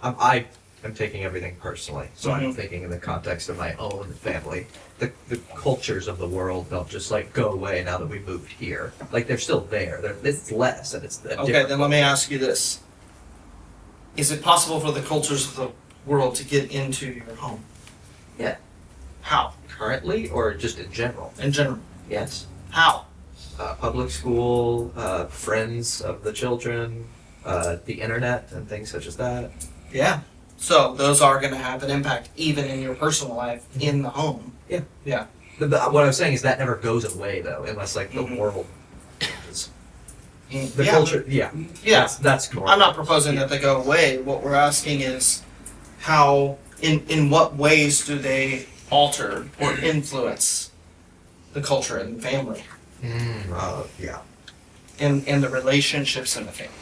I am taking everything personally, so I'm Mhm. thinking in the context of my own family. The cultures of the world don't just like go away now that we moved here. Like they're still there. It's less, and it's a Okay, different then let me ask you this. Is it possible for the cultures of the world to get into your home? Yeah. How? currently or just in general. In general. Yes. How? Public school, friends of the children, the internet, and things such as that. Yeah. So those are going to have an impact even in your personal life in the home. Yeah. Yeah. What I'm saying is that never goes away though, unless like the Mhm. world changes. The Yeah. culture, yeah. Yeah. That's normal. I'm not proposing that they go away. What we're asking is how, in what ways do they alter or influence the culture and the family Yeah. and the relationships in the family?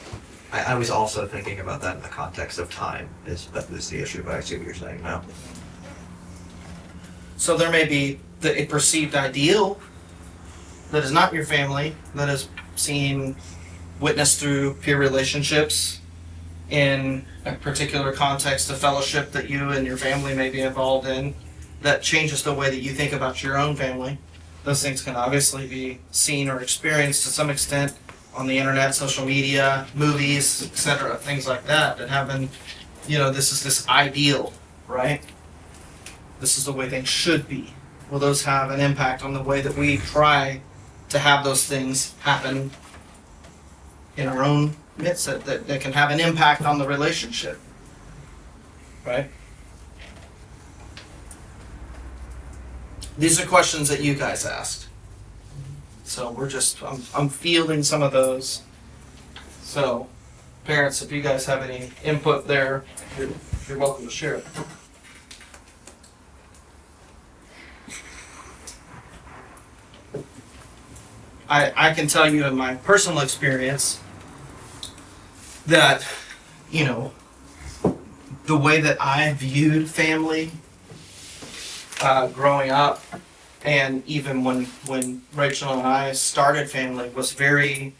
I was also thinking about that in the context of time, that is the issue, but I see what you're saying now. So there may be a perceived ideal that is not your family, that is seen, witnessed through peer relationships in a particular context of fellowship that you and your family may be involved in, that changes the way that you think about your own family. Those things can obviously be seen or experienced to some extent on the internet, social media, movies, etc., things like that have been, this is this ideal, right? This is the way things should be. Will those have an impact on the way that we try to have those things happen in our own midst, that can have an impact on the relationship, right? These are questions that you guys asked. So I'm fielding some of those. So, parents, if you guys have any input there, you're welcome to share it. I can tell you in my personal experience that, the way that I viewed family growing up, and even when Rachel and I started family, was a very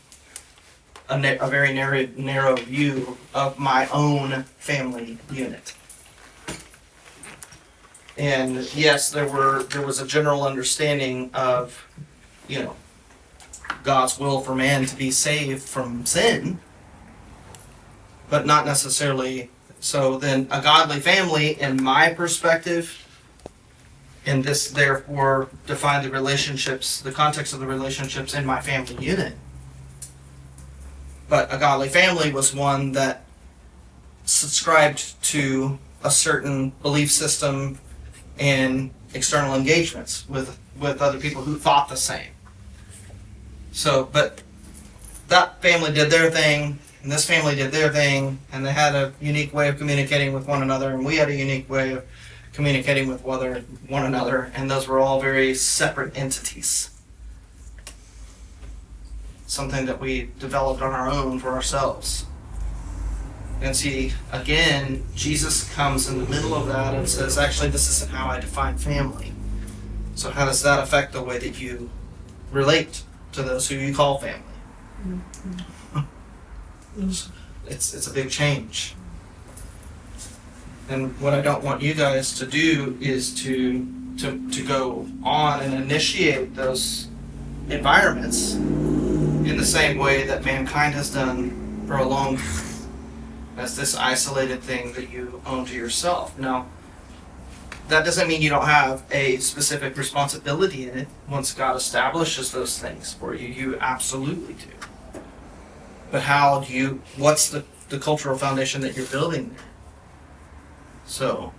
narrow view of my own family unit. And yes, there was a general understanding of, God's will for man to be saved from sin, but not necessarily. So then a godly family, in my perspective, and this therefore defined the relationships, the context of the relationships in my family unit. But a godly family was one that subscribed to a certain belief system and external engagements with other people who thought the same. So, but that family did their thing, and this family did their thing, and they had a unique way of communicating with one another, and we had a unique way of communicating with one another, and those were all very separate entities. Something that we developed on our own for ourselves. And see, again, Jesus comes in the middle of that and says, actually, this isn't how I define family. So how does that affect the way that you relate to those who you call family? It's a big change. And what I don't want you guys to do is to go on and initiate those environments in the same way that mankind has done for a long time, as this isolated thing that you own to yourself. Now, that doesn't mean you don't have a specific responsibility in it. Once God establishes those things for you, you absolutely do. But what's the cultural foundation that you're building there? So,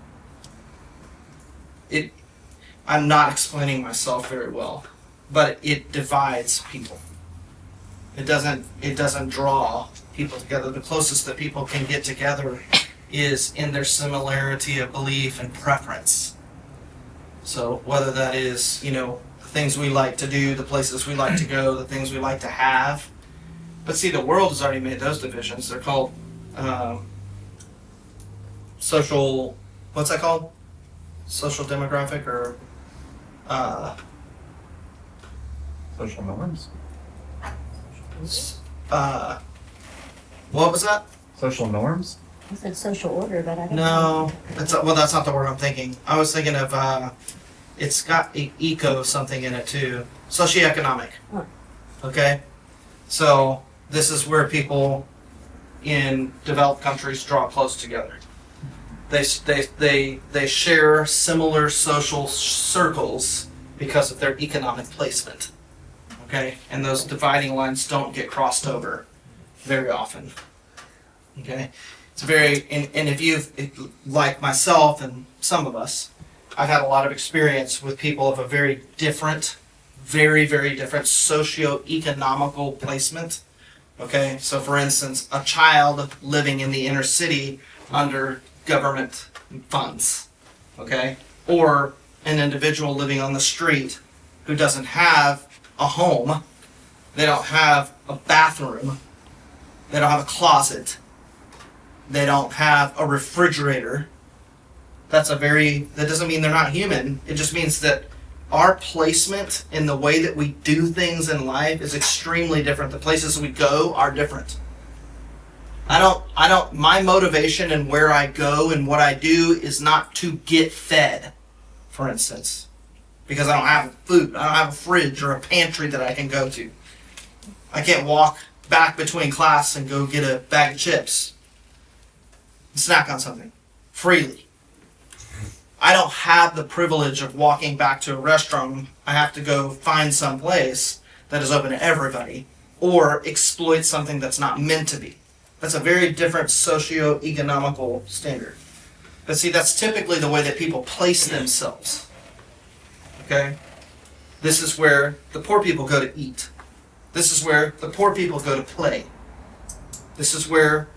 I'm not explaining myself very well, but it divides people. It doesn't draw people together. The closest that people can get together is in their similarity of belief and preference. So whether that is, the things we like to do, the places we like to go, the things we like to have. But see, the world has already made those divisions. They're called social, what's that called? Social demographic or Social norms? what was that? Social norms? I said social order, but I don't No, know. that's not the word I'm thinking. I was thinking of it's got eco something in it too. Socioeconomic. Huh. Okay, so this is where people in developed countries draw close together. They share similar social circles because of their economic placement. Okay, and those dividing lines don't get crossed over very often. Okay. It's very, and if you've, like myself and some of us, I've had a lot of experience with people of a very different, very, very different socio-economical placement. Okay, so for instance, a child living in the inner city under government funds, okay, or an individual living on the street who doesn't have a home, they don't have a bathroom, they don't have a closet, they don't have a refrigerator. That doesn't mean they're not human. It just means that our placement in the way that we do things in life is extremely different. The places we go are different. My motivation and where I go and what I do is not to get fed, for instance, because I don't have food. I don't have a fridge or a pantry that I can go to. I can't walk back between class and go get a bag of chips. Snack on something freely. I don't have the privilege of walking back to a restaurant. I have to go find some place that is open to everybody or exploit something that's not meant to be. That's a very different socio-economical standard. But see, that's typically the way that people place themselves. Okay? This is where the poor people go to eat. This is where the poor people go to play. This is where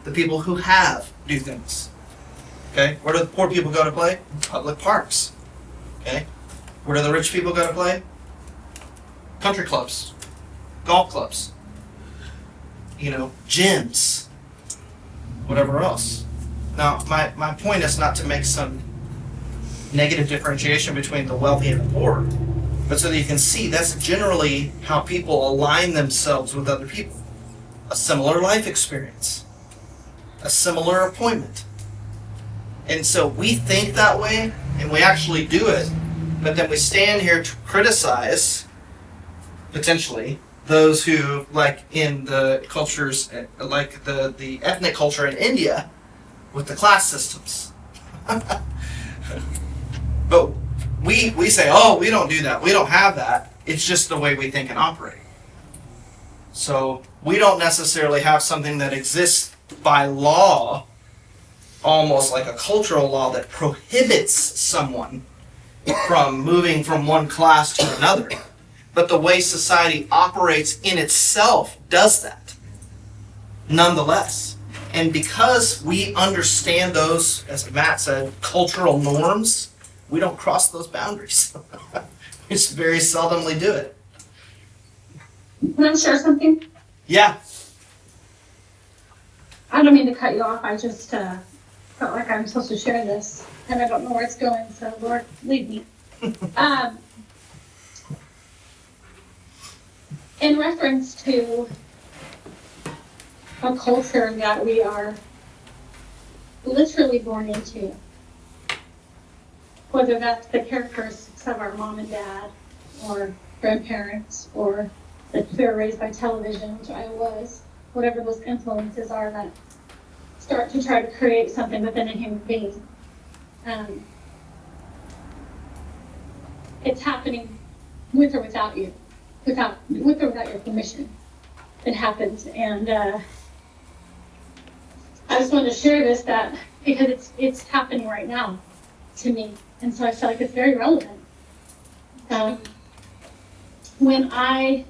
the people who have do things. Okay? Where do the poor people go to play? Public parks. Okay? Where do the rich people go to play? Country clubs. Golf clubs. Gyms. Whatever else. Now, my point is not to make some negative differentiation between the wealthy and the poor, but so that you can see that's generally how people align themselves with other people. A similar life experience. A similar appointment. And so we think that way, and we actually do it, but then we stand here to criticize, potentially, those who, like in the cultures, like the ethnic culture in India, with the class systems. But we say, oh, we don't do that, we don't have that, it's just the way we think and operate. So we don't necessarily have something that exists by law, almost like a cultural law that prohibits someone from moving from one class to another. But the way society operates in itself does that, nonetheless. And because we understand those, as Matt said, cultural norms, we don't cross those boundaries. We just very seldomly do it. Can I share something? Yeah. I don't mean to cut you off. I just felt like I'm supposed to share this, and I don't know where it's going, so Lord, lead me. In reference to a culture that we are literally born into, whether that's the characteristics of our mom and dad, or grandparents, or that we were raised by television, which I was, whatever those influences are that start to try to create something within a human being. it's happening with or without you, with or without your permission. It happens, and I just wanted to share this that because it's happening right now to me, and so I feel like it's very relevant. When I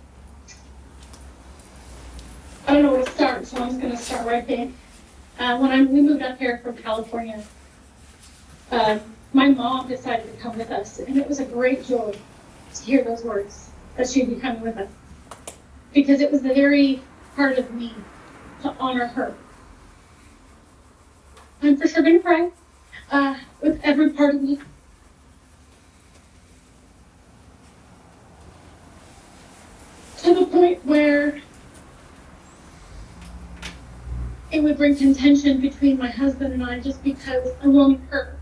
don't know where to start, so I'm just going to start right there. When we moved up here from California, my mom decided to come with us, and it was a great joy to hear those words that she'd be coming with us, because it was the very part of me to honor her. I'm for sure going to pray with every part of me. To the point where it would bring contention between my husband and I, just because I wanted her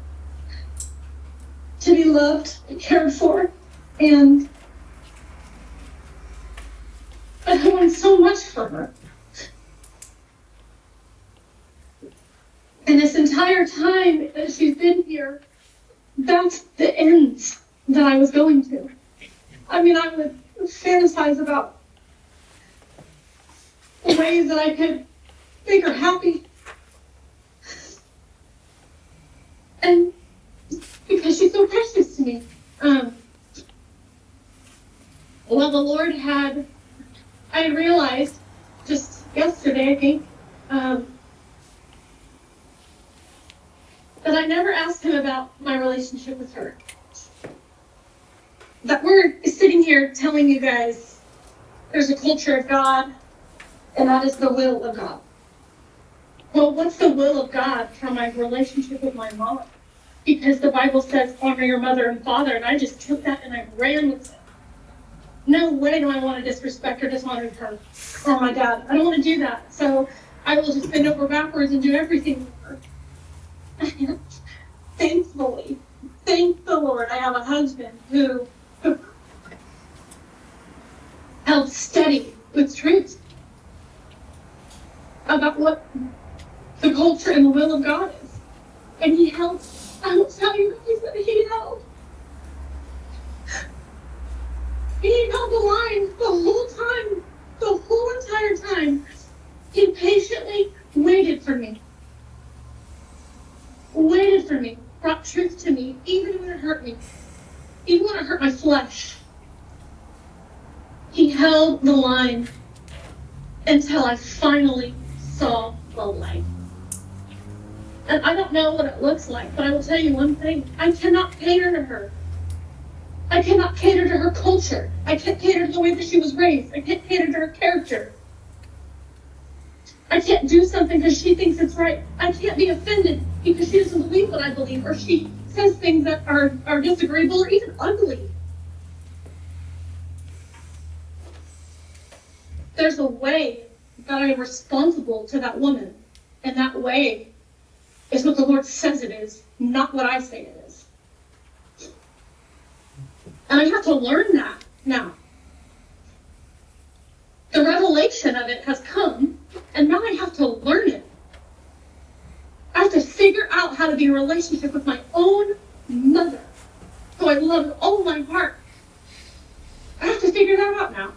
to be loved and cared for, and I want so much for her. And this entire time that she's been here, that's the ends that I was going to. I mean, I would fantasize about ways that I could make her happy. And because she's so precious to me. Well, the Lord I realized just yesterday, I think, that I never asked him about my relationship with her. That we're sitting here telling you guys there's a culture of God, and that is the will of God. Well, what's the will of God for my relationship with my mom? Because the Bible says, honor your mother and father, and I just took that and I ran with it. No way do I want to disrespect or dishonor her or my dad. I don't want to do that. So I will just bend over backwards and do everything with her. And thankfully, thank the Lord, I have a husband who held steady with truth about what the culture and the will of God is. And he held, I will tell you guys that he held. He held the line the whole time, the whole entire time. He patiently waited for me, brought truth to me, even when it hurt me, even when it hurt my flesh. He held the line until I finally saw the light. And I don't know what it looks like, but I will tell you one thing. I cannot cater to her. I cannot cater to her culture. I can't cater to the way that she was raised. I can't cater to her character. I can't do something because she thinks it's right. I can't be offended because she doesn't believe what I believe, or she says things that are disagreeable or even ugly. There's a way that I am responsible to that woman, and that way is what the Lord says it is, not what I say it is. And I have to learn that now. The revelation of it has come, and now I have to learn it. I have to figure out how to be in a relationship with my own mother, who I love with all my heart. I have to figure that out now.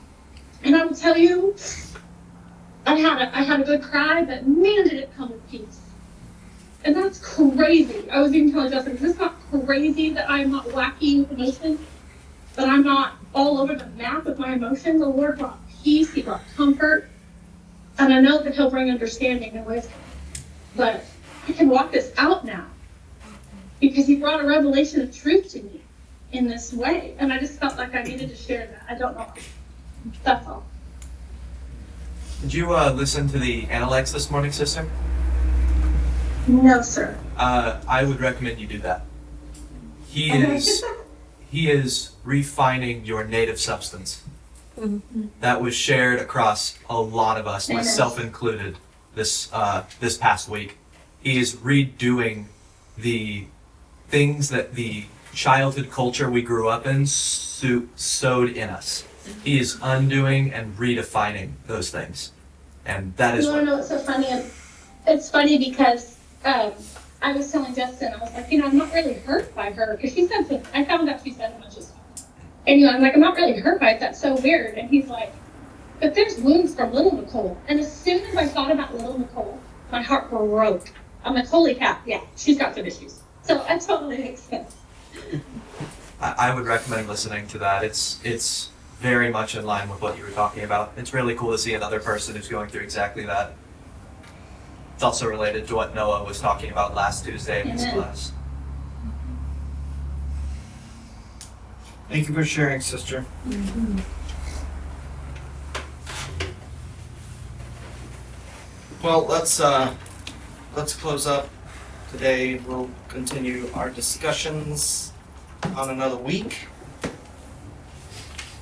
And I will tell you, I had a good cry, but man, did it come with peace. And that's crazy. I was even telling Justin, is this not crazy that I'm not wacky with emotions? That I'm not all over the map with my emotions? The Lord brought peace, he brought comfort. And I know that he'll bring understanding and wisdom. But I can walk this out now, because he brought a revelation of truth to me in this way. And I just felt like I needed to share that. I don't know. That's all. Did you listen to the Analects this morning, sister? No, sir. I would recommend you do that. He is refining your native substance. Mm-hmm. That was shared across a lot of us, Amen. myself included, this past week. He is redoing the things that the childhood culture we grew up in sowed in us. He is undoing and redefining those things. And that is You want to know what's so funny? It's funny because I was telling Justin, I was like, I'm not really hurt by her, because she said something. I found out she said a bunch of stuff. And I'm like, I'm not really hurt by it. That's so weird. And he's like, but there's wounds from little Nicole. And as soon as I thought about little Nicole, my heart broke. I'm like, holy cow, yeah, she's got some issues. So that totally makes sense. I would recommend listening to that. It's very much in line with what you were talking about. It's really cool to see another person who's going through exactly that. It's also related to what Noah was talking about last Tuesday in his Amen. class. Thank you for sharing, sister. Well, let's close up today. We'll continue our discussions on another week.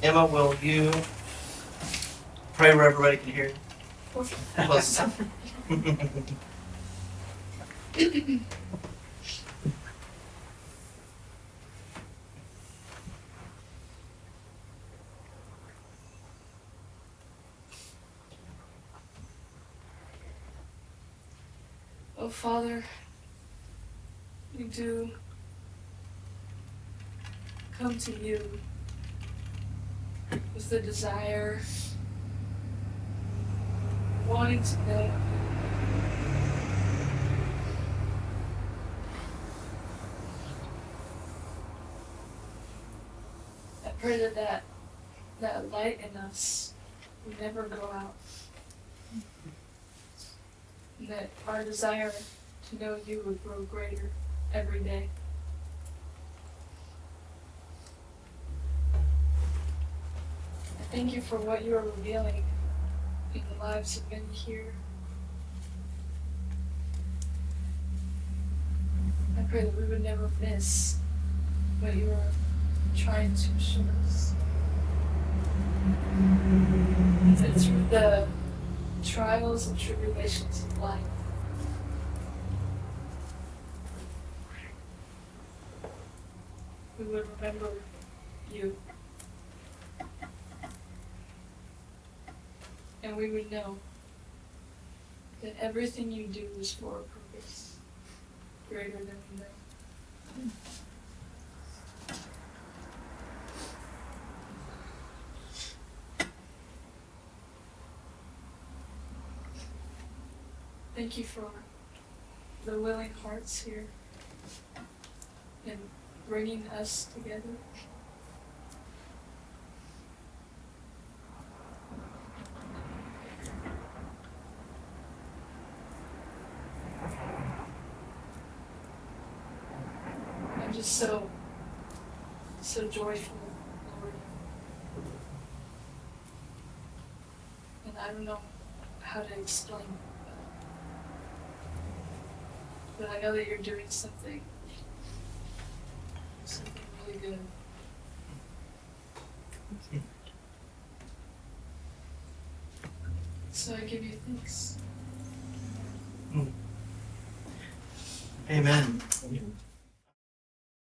Emma, will you pray where everybody can hear you? Close us out. Oh, Father, we do come to you with the desire, wanting to know you. I pray that light in us will never go out. And that our desire to know you would grow greater every day. I thank you for what you are revealing in the lives of many here. I pray that we would never miss what you are trying to show us. And that through the trials and tribulations of life, we would remember you. And we would know that everything you do is for a purpose greater than we know. Thank you for the willing hearts here and bringing us together. I'm just so joyful, Lord. And I don't know how to explain it. But I know that you're doing something really good. So I give you thanks. Amen.